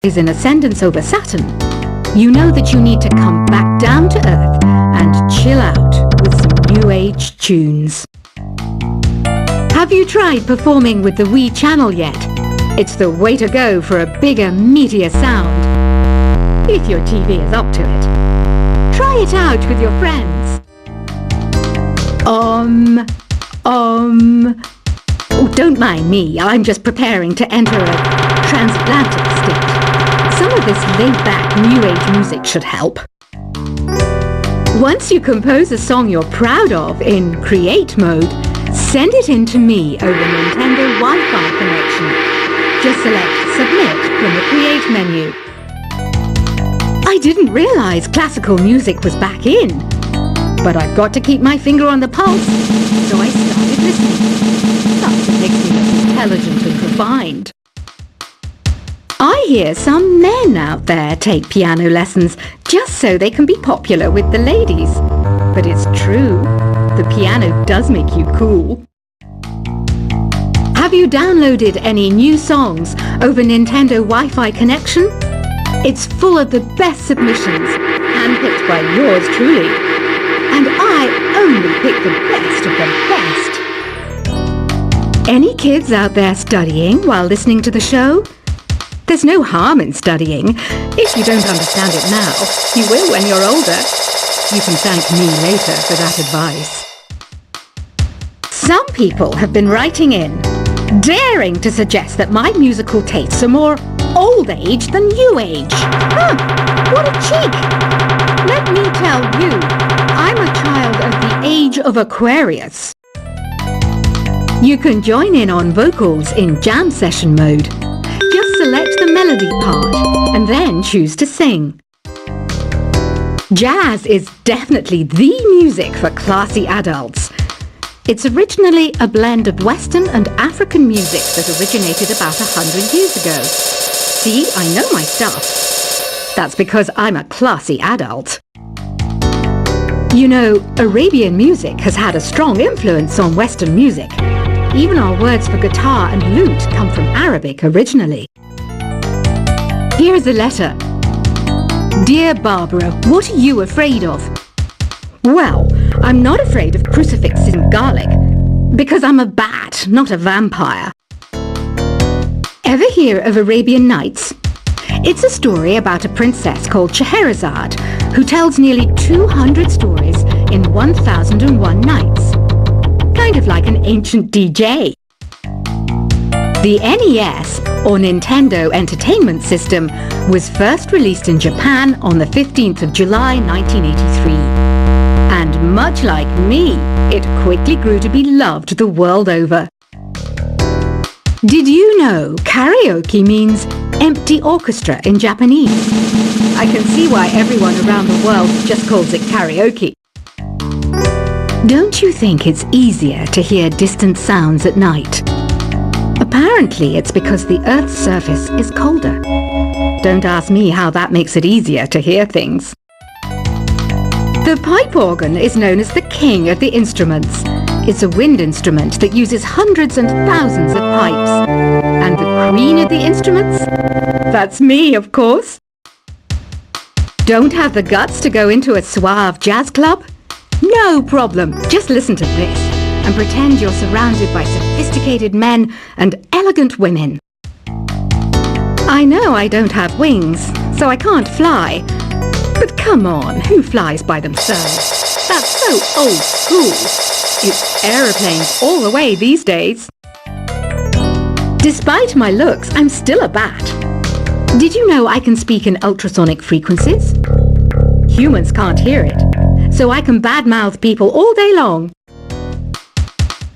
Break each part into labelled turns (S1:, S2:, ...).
S1: is in ascendance over Saturn, you know that you need to come back down to Earth and chill out with some New Age tunes. Have you tried performing with the Wii channel yet? It's the way to go for a bigger, meatier sound. If your TV is up to it. Try it out with your friends. Oh, don't mind me, I'm just preparing to enter a transatlantic state. Some of this laid-back New Age music should help. Once you compose a song you're proud of in create mode, send it in to me over Nintendo Wi-Fi connection. Just select Submit from the Create menu. I didn't realize classical music was back in, but I've got to keep my finger on the pulse, so I started listening. Something makes me look intelligent and refined. I hear some men out there take piano lessons just so they can be popular with the ladies. But it's true, the piano does make you cool. Have you downloaded any new songs over Nintendo Wi-Fi connection? It's full of the best submissions, handpicked by yours truly. And I only pick the best of the best. Any kids out there studying while listening to the show? There's no harm in studying. If you don't understand it now, you will when you're older. You can thank me later for that advice. Some people have been writing in, daring to suggest that my musical tastes are more old age than new age. Huh, what a cheek! Let me tell you, I'm a child of the age of Aquarius. You can join in on vocals in jam session mode. Just select the melody part and then choose to sing. Jazz is definitely the music for classy adults. It's originally a blend of Western and African music that originated about 100 years ago. See, I know my stuff. That's because I'm a classy adult. You know, Arabian music has had a strong influence on Western music. Even our words for guitar and lute come from Arabic originally. Here's a letter. Dear Barbara, what are you afraid of? Well, I'm not afraid of crucifixes and garlic, because I'm a bat, not a vampire. Ever hear of Arabian Nights? It's a story about a princess called Scheherazade, who tells nearly 200 stories in 1001 nights. Kind of like an ancient DJ. The NES, or Nintendo Entertainment System, was first released in Japan on the 15th of July 1983. And much like me, it quickly grew to be loved the world over. Did you know karaoke means empty orchestra in Japanese? I can see why everyone around the world just calls it karaoke. Don't you think it's easier to hear distant sounds at night? Apparently, it's because the Earth's surface is colder. Don't ask me how that makes it easier to hear things. The pipe organ is known as the king of the instruments. It's a wind instrument that uses hundreds and thousands of pipes. And the queen of the instruments? That's me, of course. Don't have the guts to go into a suave jazz club? No problem. Just listen to this and pretend you're surrounded by sophisticated men and elegant women. I know I don't have wings, so I can't fly. But come on, who flies by themselves? That's so old school. It's aeroplanes all the way these days. Despite my looks, I'm still a bat. Did you know I can speak in ultrasonic frequencies? Humans can't hear it, so I can badmouth people all day long.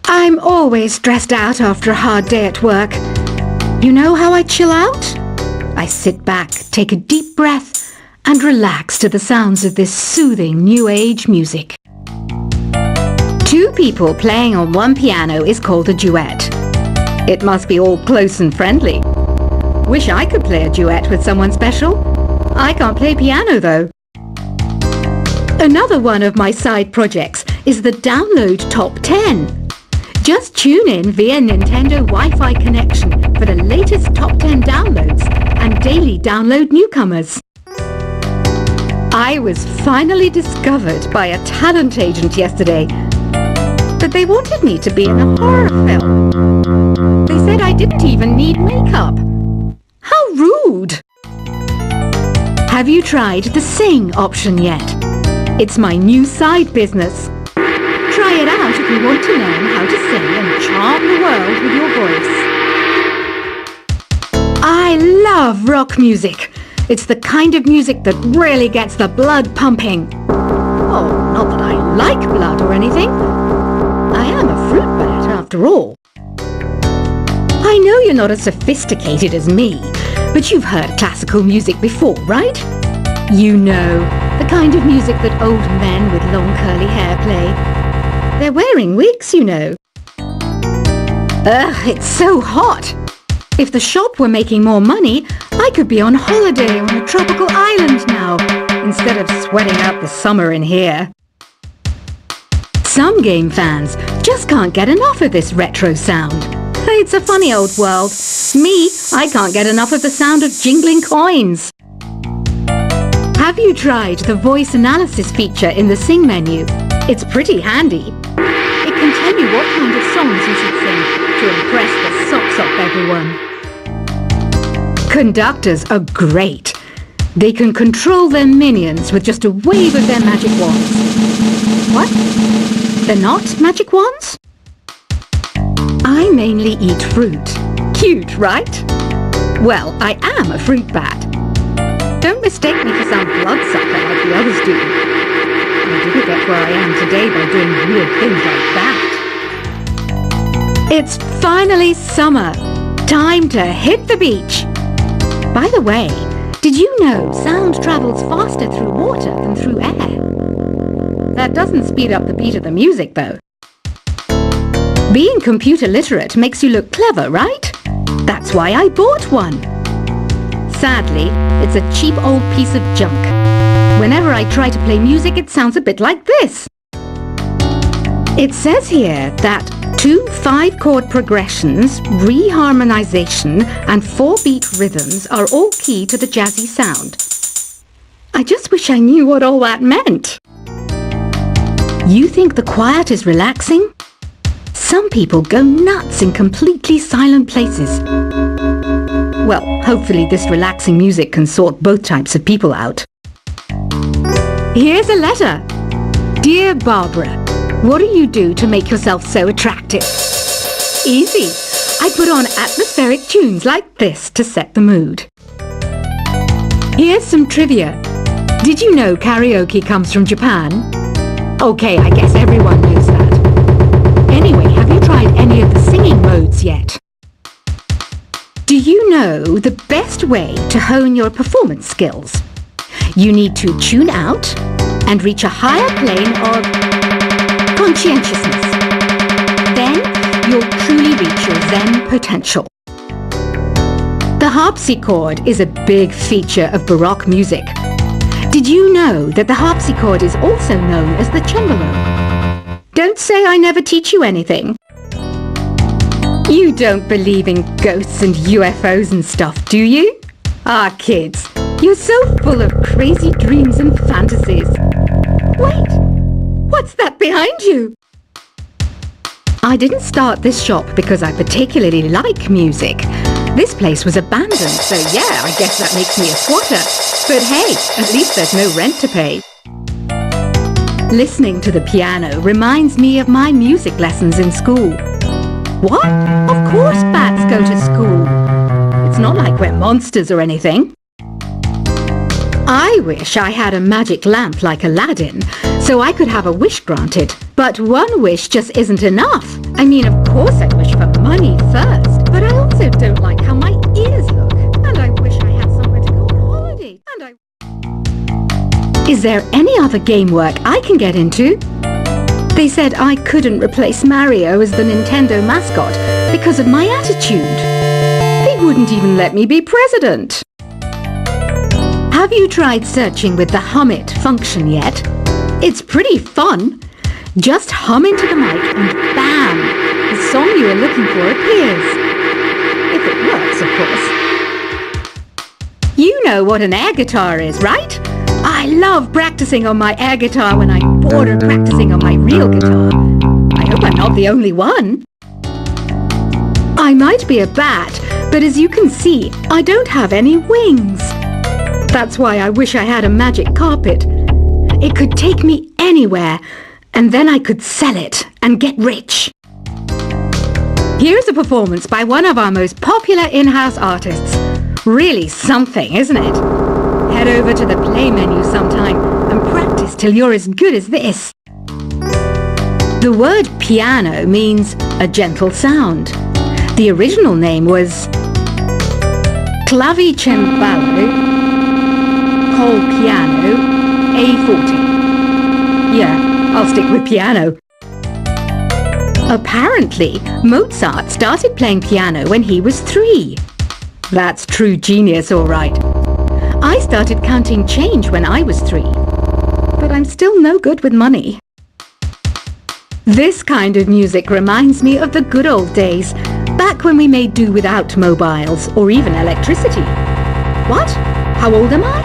S1: I'm always stressed out after a hard day at work. You know how I chill out? I sit back, take a deep breath, and relax to the sounds of this soothing new age music. Two people playing on one piano is called a duet. It must be all close and friendly. Wish I could play a duet with someone special. I can't play piano though. Another one of my side projects is the Download Top 10. Just tune in via Nintendo Wi-Fi connection for the latest Top 10 downloads and daily download newcomers. I was finally discovered by a talent agent yesterday, but they wanted me to be in a horror film. They said I didn't even need makeup. How rude! Have you tried the sing option yet? It's my new side business. Try it out if you want to learn how to sing and charm the world with your voice. I love rock music. It's the kind of music that really gets the blood pumping. Oh, not that I like blood or anything. I am a fruit bat after all. I know you're not as sophisticated as me, but you've heard classical music before, right? You know, the kind of music that old men with long curly hair play. They're wearing wigs, you know. Ugh, it's so hot. If the shop were making more money, I could be on holiday on a tropical island now, instead of sweating out the summer in here. Some game fans just can't get enough of this retro sound. It's a funny old world. Me, I can't get enough of the sound of jingling coins. Have you tried the voice analysis feature in the Sing menu? It's pretty handy. It can tell you what kind of songs you should sing to impress the socks off everyone. Conductors are great. They can control their minions with just a wave of their magic wands. What? They're not magic wands? I mainly eat fruit. Cute, right? Well, I am a fruit bat. Don't mistake me for some bloodsucker like the others do. I didn't get where I am today by doing weird things like that. It's finally summer. Time to hit the beach. By the way, did you know sound travels faster through water than through air? That doesn't speed up the beat of the music, though. Being computer literate makes you look clever, right? That's why I bought one. Sadly, it's a cheap old piece of junk. Whenever I try to play music, it sounds a bit like this. It says here that 2 5-chord progressions, reharmonization, and 4-beat rhythms are all key to the jazzy sound. I just wish I knew what all that meant. You think the quiet is relaxing? Some people go nuts in completely silent places. Well, hopefully this relaxing music can sort both types of people out. Here's a letter. Dear Barbara, what do you do to make yourself so attractive? Easy. I put on atmospheric tunes like this to set the mood. Here's some trivia. Did you know karaoke comes from Japan? Okay, I guess everyone knows that. Anyway, have you tried any of the singing modes yet? Do you know the best way to hone your performance skills? You need to tune out and reach a higher plane of conscientiousness. Then you'll truly reach your Zen potential. The harpsichord is a big feature of Baroque music. Did you know that the harpsichord is also known as the cembalo? Don't say I never teach you anything. You don't believe in ghosts and UFOs and stuff, do you? Ah, kids, you're so full of crazy dreams and fantasies. Wait, what's that behind you? I didn't start this shop because I particularly like music. This place was abandoned, so yeah, I guess that makes me a squatter. But hey, at least there's no rent to pay. Listening to the piano reminds me of my music lessons in school. What? Of course bats go to school. It's not like we're monsters or anything. I wish I had a magic lamp like Aladdin, so I could have a wish granted. But one wish just isn't enough. I mean, of course I wish for money first, but I also don't like how my ears look. And I wish I had somewhere to go on holiday. Is there any other game work I can get into? They said I couldn't replace Mario as the Nintendo mascot because of my attitude. They wouldn't even let me be president. Have you tried searching with the hum it function yet? It's pretty fun. Just hum into the mic and bam! The song you are looking for appears. If it works, of course. You know what an air guitar is, right? I love practicing on my air guitar when I'm bored of practicing on my real guitar. I hope I'm not the only one. I might be a bat, but as you can see, I don't have any wings. That's why I wish I had a magic carpet. It could take me anywhere, and then I could sell it and get rich. Here's a performance by one of our most popular in-house artists. Really something, isn't it? Head over to the play menu sometime and practice till you're as good as this. The word piano means a gentle sound. The original name was clavicembalo col piano A forte. Yeah, I'll stick with piano. Apparently, Mozart started playing piano when he was 3. That's true genius, all right. I started counting change when I was 3, but I'm still no good with money. This kind of music reminds me of the good old days, back when we made do without mobiles or even electricity. What? How old am I?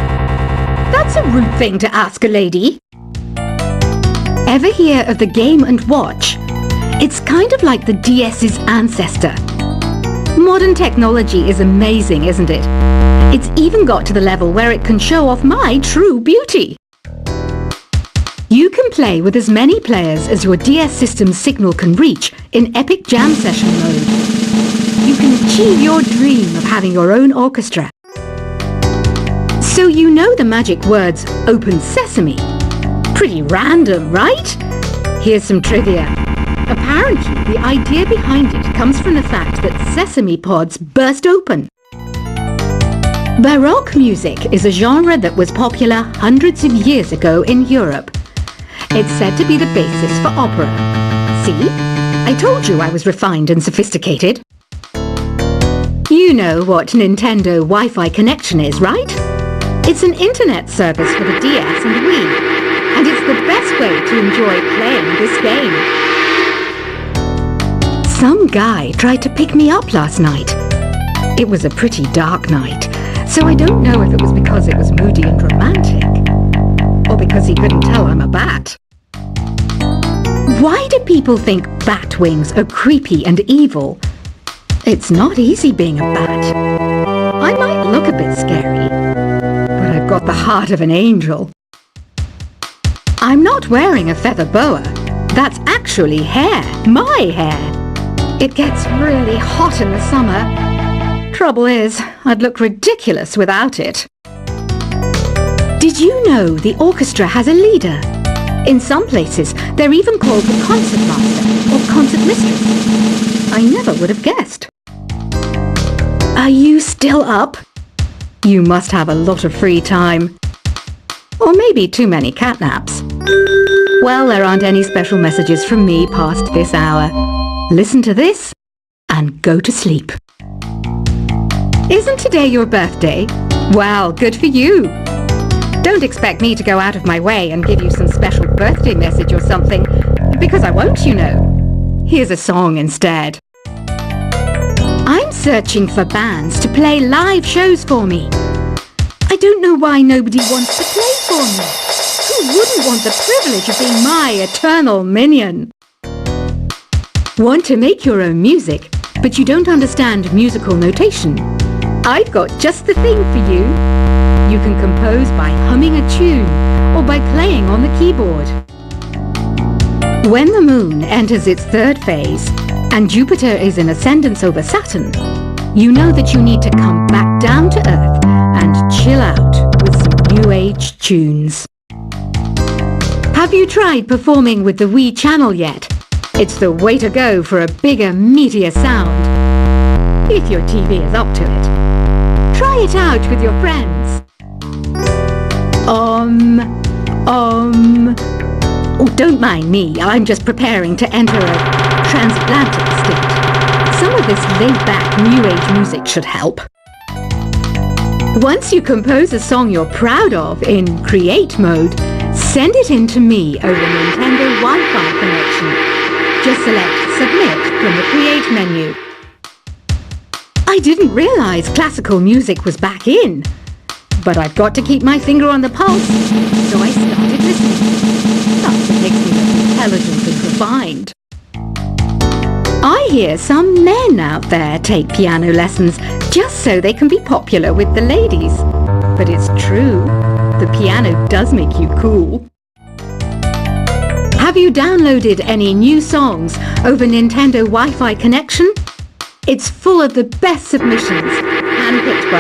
S1: That's a rude thing to ask a lady. Ever hear of the Game & Watch? It's kind of like the DS's ancestor. Modern technology is amazing, isn't it? It's even got to the level where it can show off my true beauty. You can play with as many players as your DS system's signal can reach in epic jam session mode. You can achieve your dream of having your own orchestra. So you know the magic words "Open Sesame." Pretty random, right? Here's some trivia. Apparently, the idea behind it comes from the fact that sesame pods burst open. Baroque music is a genre that was popular hundreds of years ago in Europe. It's said to be the basis for opera. See? I told you I was refined and sophisticated. You know what Nintendo Wi-Fi connection is, right? It's an internet service for the DS and Wii, and it's the best way to enjoy playing this game. Some guy tried to pick me up last night. It was a pretty dark night, so I don't know if it was because it was moody and romantic, or because he couldn't tell I'm a bat. Why do people think bat wings are creepy and evil? It's not easy being a bat. I might look a bit scary, but I've got the heart of an angel. I'm not wearing a feather boa. That's actually hair, my hair. It gets really hot in the summer. Trouble is, I'd look ridiculous without it. Did you know the orchestra has a leader? In some places, they're even called the concert master or concert mistress. I never would have guessed. Are you still up? You must have a lot of free time. Or maybe too many catnaps. Well, there aren't any special messages from me past this hour. Listen to this and go to sleep. Isn't today your birthday? Well, good for you. Don't expect me to go out of my way and give you some special birthday message or something, because I won't, you know. Here's a song instead. I'm searching for bands to play live shows for me. I don't know why nobody wants to play for me. Who wouldn't want the privilege of being my eternal minion? Want to make your own music, but you don't understand musical notation? I've got just the thing for you. You can compose by humming a tune or by playing on the keyboard. When the moon enters its third phase and Jupiter is in ascendance over Saturn, you know that you need to come back down to Earth and chill out with some new age tunes. Have you tried performing with the Wii channel yet? It's the way to go for a bigger, meatier sound. If your TV is up to it. Try it out with your friends. Oh, don't mind me. I'm just preparing to enter a transatlantic state. Some of this laid-back, new age music should help. Once you compose a song you're proud of in create mode, send it in to me over Nintendo Wi-Fi connection. Just select Submit from the Create menu. I didn't realize classical music was back in. But I've got to keep my finger on the pulse, so I started listening. That's what makes me look intelligent and refined. I hear some men out there take piano lessons just so they can be popular with the ladies. But it's true, the piano does make you cool. Have you downloaded any new songs over Nintendo Wi-Fi connection? It's full of the best submissions, handpicked by